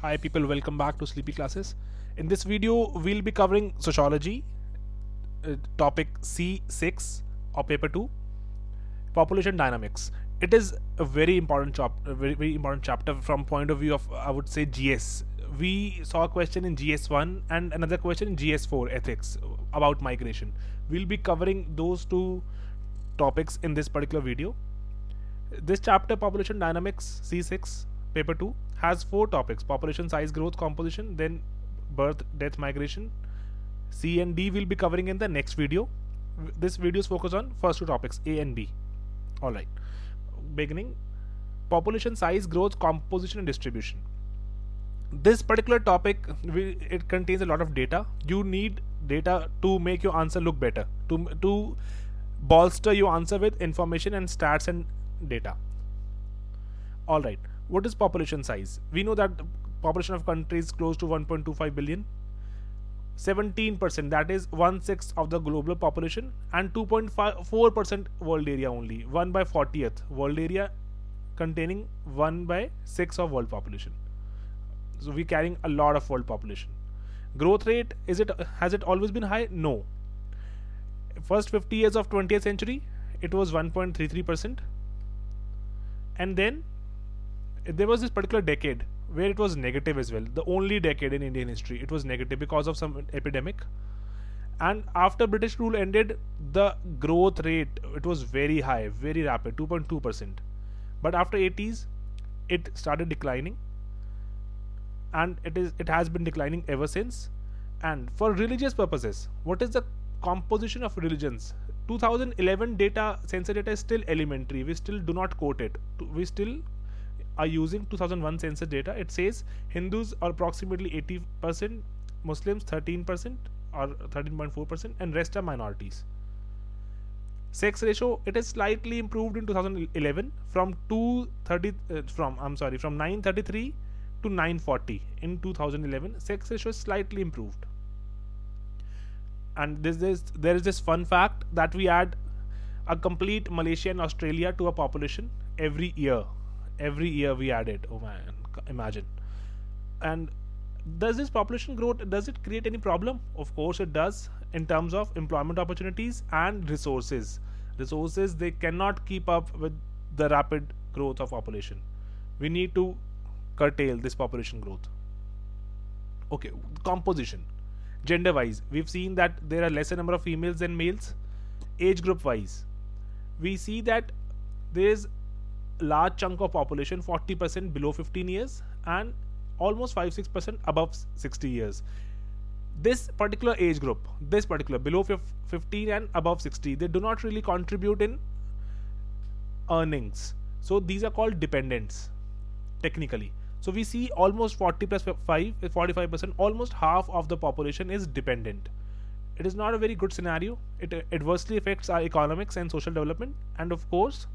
Hi people, welcome back to Sleepy Classes. In this video, we'll be covering Sociology, topic C6 or paper 2, population dynamics. It is a very important very important chapter from point of view of, I would say, GS. We saw a question in GS1 and another question in GS4 ethics about migration. We'll be covering those two topics in this particular video. This chapter, population dynamics C6 paper 2, has 4 topics: population size, growth, composition, then birth, death, migration. C and D will be covering in the next video. This video is focused on first two topics, A and B. Alright, beginning, population size, growth, composition and distribution. This particular topic, it contains a lot of data. You need data to make your answer look better, to bolster your answer with information and stats and data. Alright, what is population size? We know that the population of country is close to 1.25 billion. 17%, that is 1/6 of the global population, and 2.4% world area only. 1/40th world area containing 1/6 of world population. So we're carrying a lot of world population. Growth rate, has it always been high? No. First 50 years of 20th century, it was 1.33%. And then there was this particular decade where it was negative as well. The only decade in Indian history it was negative because of some epidemic. And after British rule ended, the growth rate, it was very high, very rapid, 2.2%. But after 80s, it started declining, and it has been declining ever since. And for religious purposes, what is the composition of religions? 2011 data, census data, is still elementary. We still do not quote it. We still are using 2001 census data. It says Hindus are approximately 80%, Muslims 13% or 13.4%, and rest are minorities. Sex ratio, it is slightly improved in 2011 from 933 to 940 in 2011. Sex ratio is slightly improved. And there is this fun fact that we add a complete Malaysia and Australia to our population every year. Every year we add it. Oh man, imagine. And does this population growth, does it create any problem? Of course it does, in terms of employment opportunities and resources. Resources, they cannot keep up with the rapid growth of population. We need to curtail this population growth. Okay, composition. Gender wise, we've seen that there are lesser number of females than males. Age group wise, we see that there is large chunk of population, 40% below 15 years and almost 5-6% above 60 years. This particular age group, this particular below 15 and above 60, they do not really contribute in earnings. So these are called dependents technically. So we see almost 40 plus 5 is 45%, almost half of the population is dependent. It is not a very good scenario. It adversely affects our economics and social development, and of course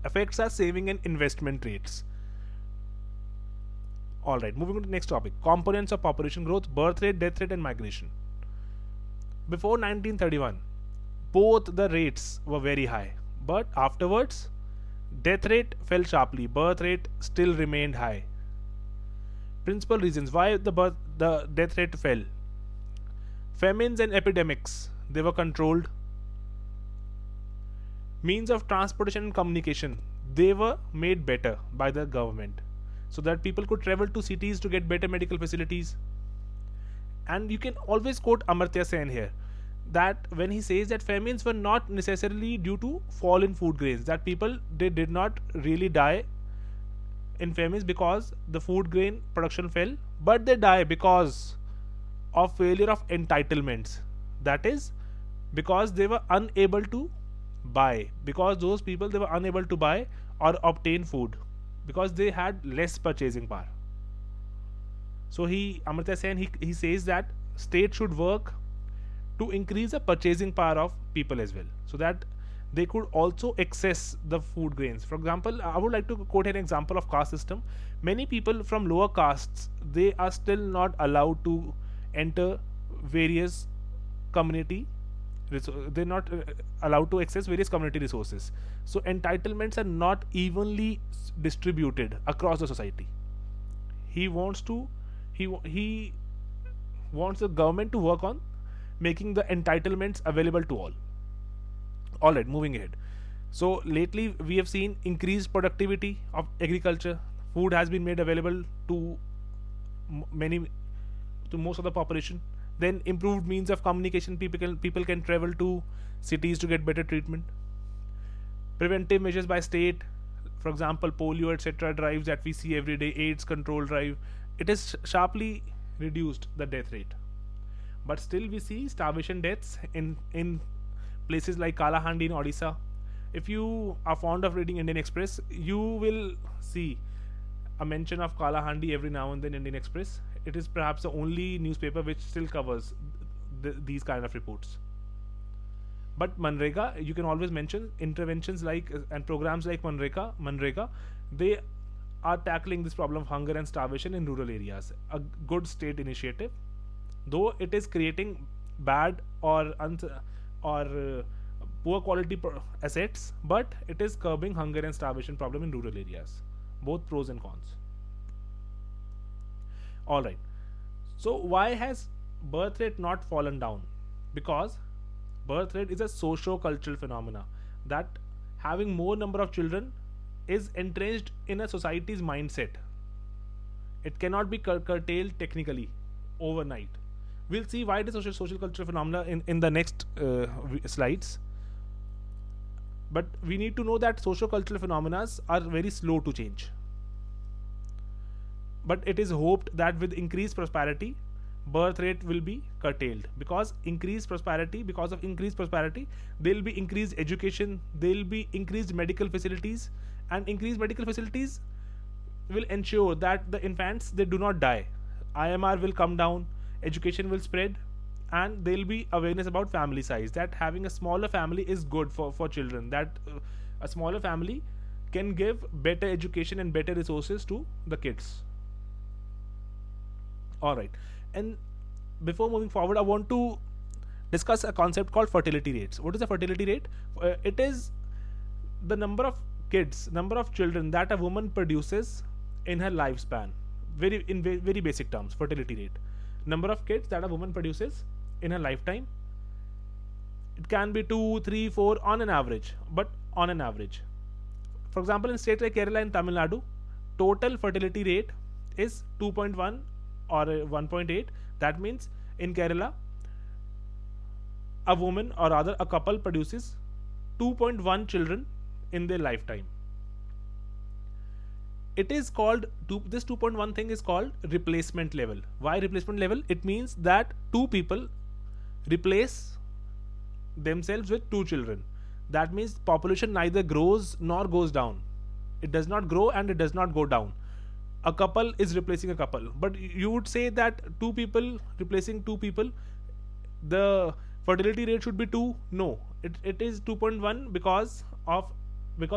affects our saving and investment rates. Alright, moving on to the next topic: components of population growth, birth rate, death rate and migration. Before 1931, both the rates were very high, but afterwards death rate fell sharply, birth rate still remained high. Principal reasons why the death rate fell: famines and epidemics, they were controlled. Means of transportation and communication, they were made better by the government, so that people could travel to cities to get better medical facilities. And you can always quote Amartya Sen here, that when he says that famines were not necessarily due to fall in food grains, that people, they did not really die in famines because the food grain production fell, but they die because of failure of entitlements. That is, because they were unable to buy, because those people, they were unable to buy or obtain food because they had less purchasing power. So Amartya Sen, he says that state should work to increase the purchasing power of people as well, so that they could also access the food grains. For example, I would like to quote an example of caste system. Many people from lower castes, they are still not allowed to enter various community, they're not allowed to access various community resources. So entitlements are not evenly distributed across the society. he wants to he wants the government to work on making the entitlements available to all. All right, moving ahead. So lately we have seen increased productivity of agriculture. Food has been made available to many, to most of the population. Then improved means of communication. People can travel to cities to get better treatment. Preventive measures by state, for example, polio, etc. drives that we see every day, AIDS control drive. It has sharply reduced the death rate. But still, we see starvation deaths in places like Kalahandi in Odisha. If you are fond of reading Indian Express, you will see a mention of Kalahandi every now and then in Indian Express. It is perhaps the only newspaper which still covers these kind of reports. But Manrega, you can always mention interventions like and programs like Manrega, they are tackling this problem of hunger and starvation in rural areas. A good state initiative, though it is creating bad or poor quality assets, but it is curbing hunger and starvation problem in rural areas. Both pros and cons. All right. So why has birth rate not fallen down? Because birth rate is a socio-cultural phenomena, that having more number of children is entrenched in a society's mindset. It cannot be curtailed technically overnight. We'll see why it is social cultural phenomena in the next slides. But we need to know that socio-cultural phenomena are very slow to change. But it is hoped that with increased prosperity, birth rate will be curtailed. Because of increased prosperity, there will be increased education, there will be increased medical facilities, and increased medical facilities will ensure that the infants, they do not die. IMR will come down, education will spread, and there will be awareness about family size, that having a smaller family is good for children, that a smaller family can give better education and better resources to the kids. All right. And before moving forward, I want to discuss a concept called fertility rates. What is the fertility rate? It is the number of children that a woman produces in her lifespan. Very basic terms, fertility rate. Number of kids that a woman produces in her lifetime. It can be 2, 3, 4 on an average, but on an average. For example, in states like Kerala and Tamil Nadu, total fertility rate is 2.1 or 1.8. That means in Kerala, a woman or rather a couple produces 2.1 children in their lifetime. It is called, this 2.1 thing is called replacement level. Why replacement level? It means that two people replace themselves with two children. That means population neither grows nor goes down. It does not grow and it does not go down. A couple is replacing a couple. But you would say that two people replacing two people, the fertility rate should be 2. No, it is 2.1 because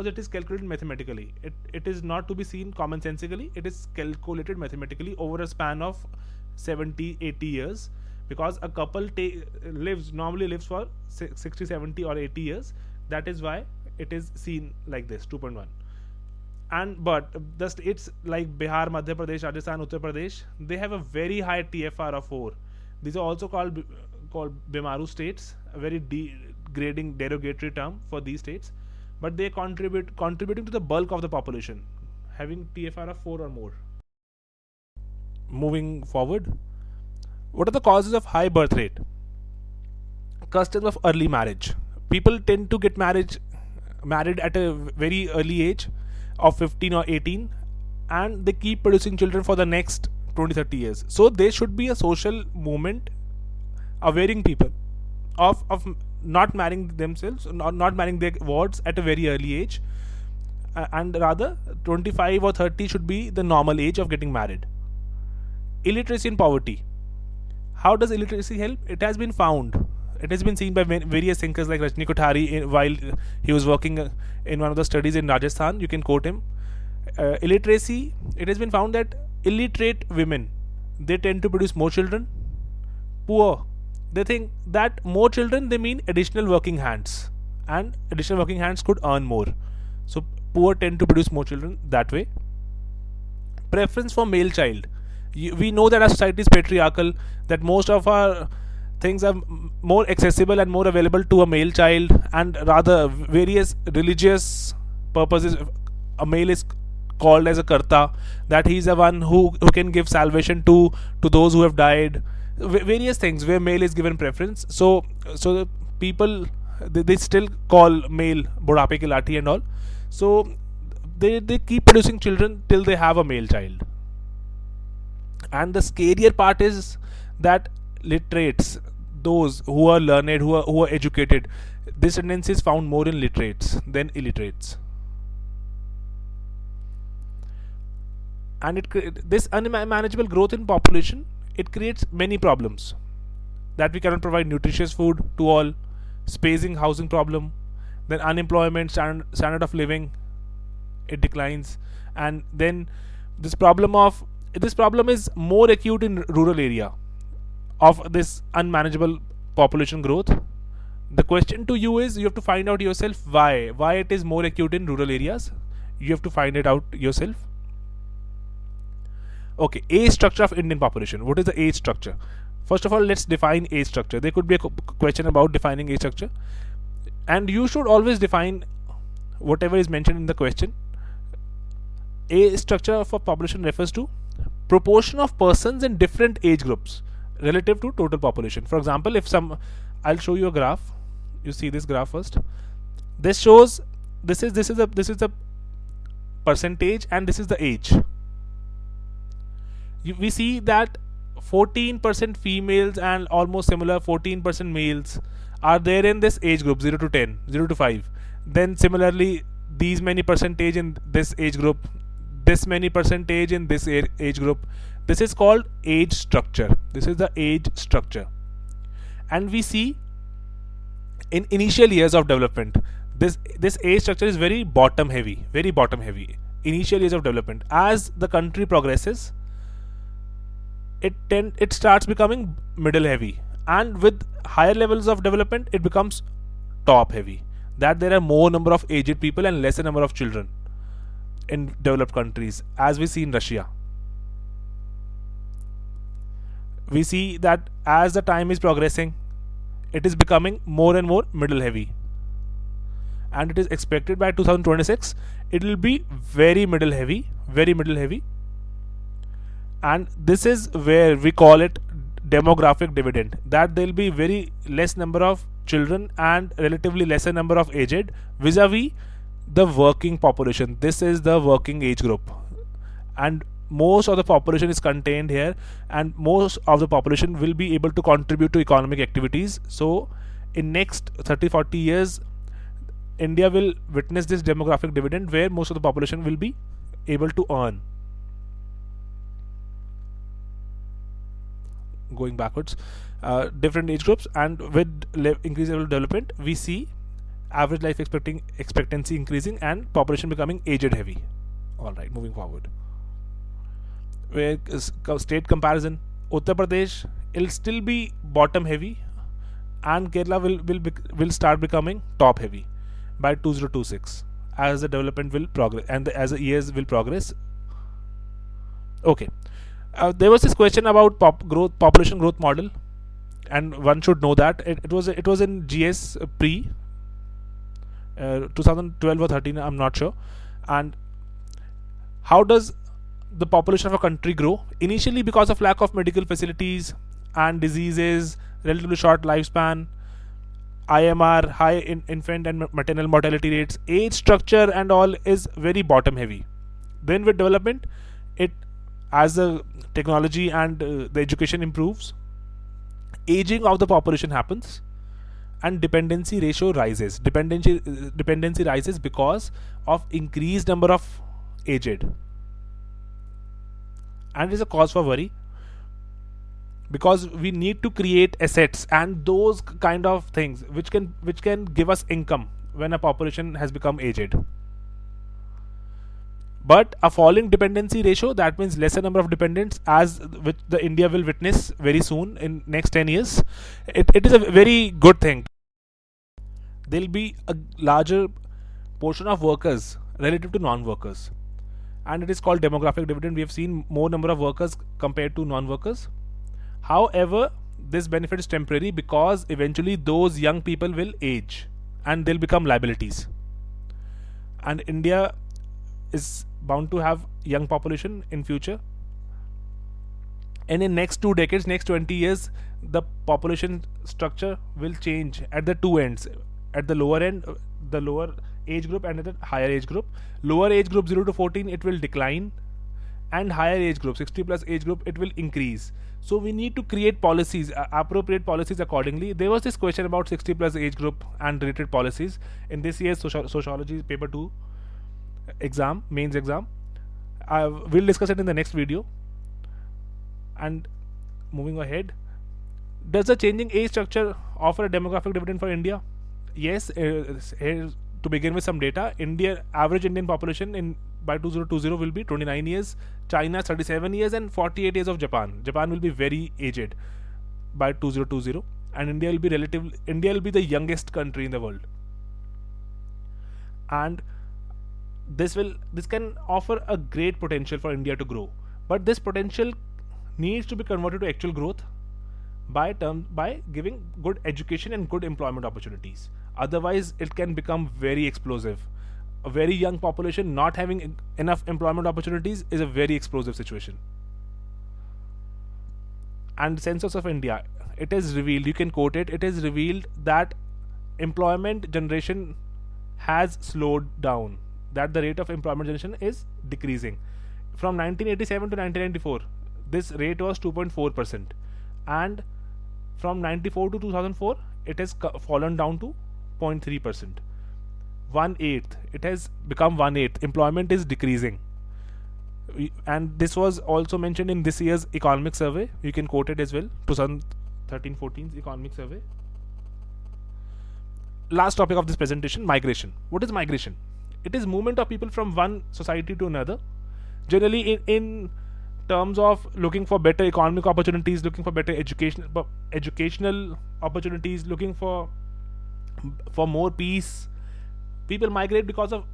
it is calculated mathematically. It is not to be seen commonsensically. It is calculated mathematically over a span of 70, 80 years. Because a couple normally lives for 60, 70 or 80 years. That is why it is seen like this, 2.1. But the states like Bihar, Madhya Pradesh, Rajasthan, Uttar Pradesh, they have a very high TFR of 4. These are also called Bimaru states, a very degrading, derogatory term for these states. But they contributing to the bulk of the population, having TFR of 4 or more. Moving forward, what are the causes of high birth rate? Customs of early marriage. People tend to get married at a very early age of 15 or 18, and they keep producing children for the next 20-30 years. So there should be a social movement awareing people of not marrying themselves, not marrying their wards at a very early age, and rather 25 or 30 should be the normal age of getting married. Illiteracy and poverty. How does illiteracy help? It has been found. It has been seen by various thinkers like Rajni Kothari while he was working in one of the studies in Rajasthan. You can quote him. Illiteracy, it has been found that illiterate women, they tend to produce more children. Poor, they think that more children, they mean additional working hands, and additional working hands could earn more. So poor tend to produce more children that way. preference for male child. We know that our society is patriarchal, that most of our things are more accessible and more available to a male child, and rather various religious purposes, a male is called as a karta, that he's the one who can give salvation to those who have died. Various things where male is given preference. So the people, they still call male budhape ki lathi and all. So they keep producing children till they have a male child. And the scarier part is that literates, those who are learned, who are educated, this tendency is found more in literates than illiterates. And this unmanageable growth in population, it creates many problems, that we cannot provide nutritious food to all, spacing, housing problem, then unemployment, standard of living, it declines. And then this problem is more acute in rural area of this unmanageable population growth. The question to you is, you have to find out yourself why it is more acute in rural areas. You have to find it out yourself. Okay, age structure of Indian population. What is the age structure? First of all, let's define age structure. There could be a question about defining age structure, and you should always define whatever is mentioned in the question. Age structure of a population refers to proportion of persons in different age groups relative to total population. For example, I'll show you a graph. You see this graph first. This shows this is the percentage, and this is the age. We see that 14% females and almost similar 14% males are there in this age group, 0 to 10, 0 to 5. Then similarly, these many percentage in this age group, this many percentage in this age group. This is called age structure. This is the age structure. And we see in initial years of development, this age structure is very bottom heavy. Initial years of development. As the country progresses, it starts becoming middle heavy, and with higher levels of development, it becomes top heavy. That there are more number of aged people and lesser number of children in developed countries, as we see in Russia. We see that as the time is progressing, it is becoming more and more middle heavy, and it is expected by 2026 it will be very middle heavy. And this is where we call it demographic dividend, that there will be very less number of children and relatively lesser number of aged vis-a-vis the working population. This is the working age group, and most of the population is contained here, and most of the population will be able to contribute to economic activities. So in next 30-40 years, India will witness this demographic dividend, where most of the population will be able to earn. Going backwards, different age groups, and with increased level of development, we see average life expectancy increasing and population becoming aged heavy. Alright, moving forward. Where state comparison, Uttar Pradesh will still be bottom heavy, and Kerala will start becoming top heavy by 2026 as the development will progress and as the years will progress. Okay. There was this question about population growth model, and one should know that it was in GS pre 2012 or 13, I'm not sure. And how does the population of a country grow? Initially, because of lack of medical facilities and diseases, relatively short lifespan, IMR, high infant and maternal mortality rates, age structure and all is very bottom heavy. Then with development, as the technology and the education improves, aging of the population happens, and dependency ratio rises. Dependency rises because of increased number of aged, and it is a cause for worry, because we need to create assets and those kind of things which can give us income when a population has become aged. But a falling dependency ratio, that means lesser number of dependents, as which the India will witness very soon in next 10 years. It is a very good thing. There will be a larger portion of workers relative to non-workers, and it is called demographic dividend. We have seen more number of workers compared to non-workers. However, this benefit is temporary because eventually those young people will age and they'll become liabilities. And India is bound to have young population in future. And in next 2 decades, next 20 years, the population structure will change at the two ends. At the lower end, the lower age group, and at the higher age group. Lower age group 0 to 14, it will decline, and higher age group 60 plus age group, it will increase. So we need to create policies, appropriate policies accordingly. There was this question about 60 plus age group and related policies in this year's sociology paper 2 exam, mains exam. We'll discuss it in the next video. And moving ahead, does the changing age structure offer a demographic dividend for India? Yes. Here to begin with some data, average Indian population by 2020 will be 29 years, China 37 years, and 48 years of Japan. Japan will be very aged by 2020, and India will be the youngest country in the world. And this can offer a great potential for India to grow, but this potential needs to be converted to actual growth by giving good education and good employment opportunities. Otherwise, it can become very explosive. A very young population not having enough employment opportunities is a very explosive situation. And Census of India, it is revealed, you can quote it, it is revealed that employment generation has slowed down, that the rate of employment generation is decreasing. From 1987 to 1994, this rate was 2.4%, and from 94 to 2004, it has fallen down to 0.3%. 1/8, it has become 1/8. Employment is decreasing, and this was also mentioned in this year's economic survey. You can quote it as well, 2013-14 economic survey. Last topic of this presentation, migration. What is migration? It is movement of people from one society to another, generally in terms of looking for better economic opportunities, looking for better educational opportunities, looking for more peace. People migrate because of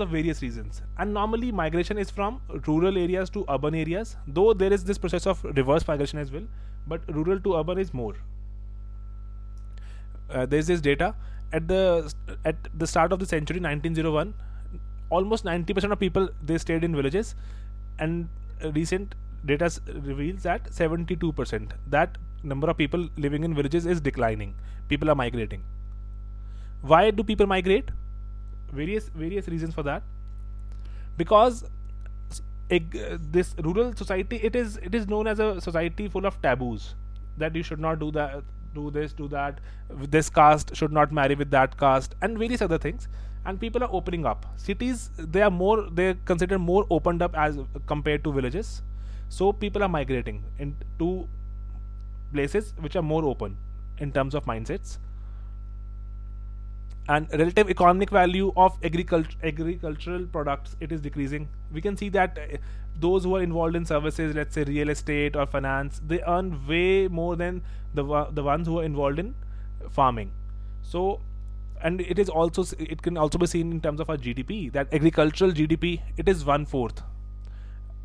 various reasons, and normally migration is from rural areas to urban areas, though there is this process of reverse migration as well, but rural to urban is more. There's this data at the start of the century, 1901, almost 90% of people, they stayed in villages, and recent data reveals that 72%, that number of people living in villages is declining. People are migrating. Why do people migrate? Various reasons for that. Because this rural society, it is known as a society full of taboos, that you should not do that, do this, do that, this caste should not marry with that caste, and various other things. And people are opening up. Cities, they're considered more opened up as compared to villages, so people are migrating into places which are more open in terms of mindsets. And relative economic value of agricultural products, it is decreasing. We can see that those who are involved in services, let's say real estate or finance, they earn way more than the ones who are involved in farming. So, and it can also be seen in terms of our GDP, that agricultural GDP, it is 1/4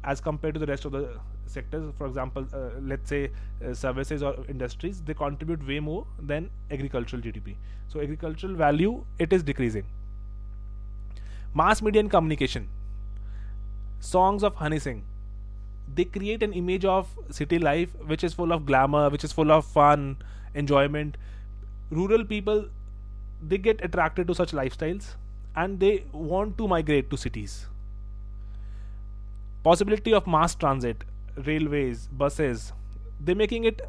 as compared to the rest of the sectors. For example, let's say services or industries, they contribute way more than agricultural GDP. So agricultural value, it is decreasing. Mass media and communication, songs of Honey Singh, they create an image of city life which is full of glamour, which is full of fun, enjoyment. Rural people, they get attracted to such lifestyles and they want to migrate to cities. Possibility of mass transit, railways, buses, they're making it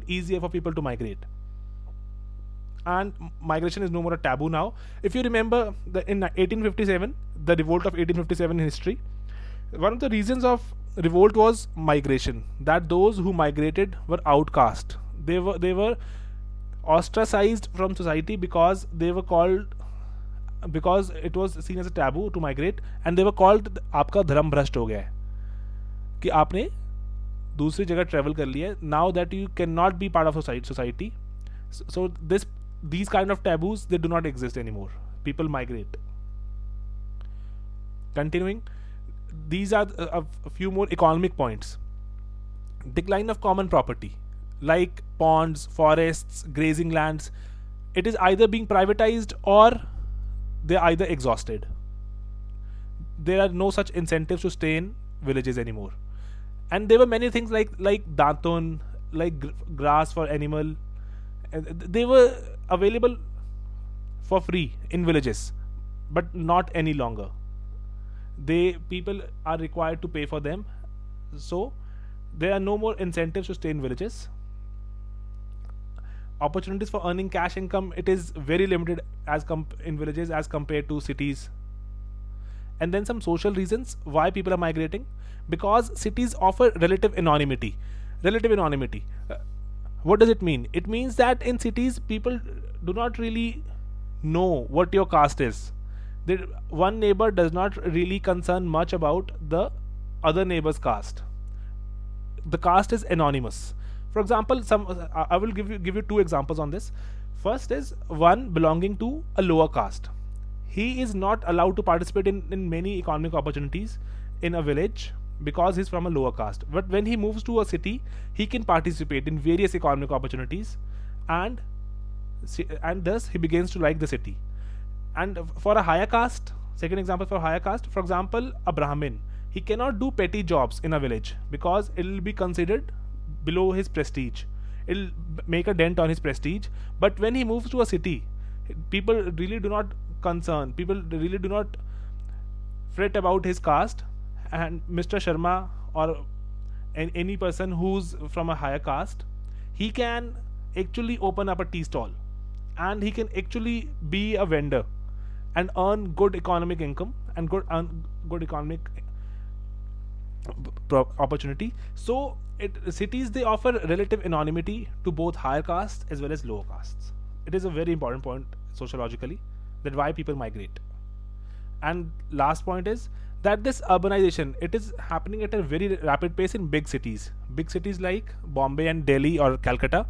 easier for people to migrate. And migration is no more a taboo now. If you remember in 1857, the revolt of 1857 in history, one of the reasons of revolt was migration, that those who migrated were outcast. They were ostracized from society because it was seen as a taboo to migrate, and they were called, आपका धर्म भ्रष्ट हो गया है कि आपने दूसरी जगह ट्रेवल कर लिया है. Now that you cannot be part of society, so these kind of taboos, they do not exist anymore. People migrate. Continuing, these are a few more economic points. Decline of common property like ponds, forests, grazing lands. It is either being privatized or they're either exhausted. There are no such incentives to stay in villages anymore. And there were many things like danton, like grass for animal. They were available for free in villages, but not any longer. People are required to pay for them, so there are no more incentives to stay in villages. Opportunities for earning cash income, it is very limited in villages as compared to cities. And then some social reasons why people are migrating, because cities offer relative anonymity. What does it mean? It means that in cities people do not really know what your caste is. One neighbor does not really concern much about the other neighbor's caste. The caste is anonymous. For example, I will give you two examples on this. First is one belonging to a lower caste. He is not allowed to participate in many economic opportunities in a village because he's from a lower caste. But when he moves to a city, he can participate in various economic opportunities, and thus he begins to like the city. And for a higher caste, second example, for higher caste, for example, a Brahmin, he cannot do petty jobs in a village because it will be considered below his prestige. It'll make a dent on his prestige. But when he moves to a city, people really do not fret about his caste. And Mr. Sharma or any person who's from a higher caste, he can actually open up a tea stall, and he can actually be a vendor and earn good economic income and good economic opportunity. So cities, they offer relative anonymity to both higher castes as well as lower castes. It is a very important point sociologically, that why people migrate. And last point is that this urbanization, it is happening at a very rapid pace in big cities like Bombay and Delhi or Calcutta,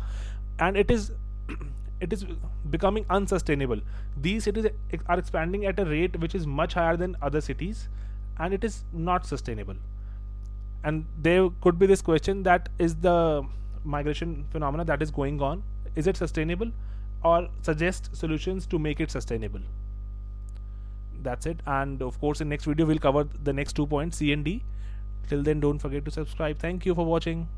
and it is becoming unsustainable. These cities are expanding at a rate which is much higher than other cities, and it is not sustainable. And there could be this question, that is the migration phenomena that is going on, is it sustainable, or suggest solutions to make it sustainable? That's it. And of course, in next video we'll cover the next 2 points, C and D. Till then, don't forget to subscribe. Thank you for watching.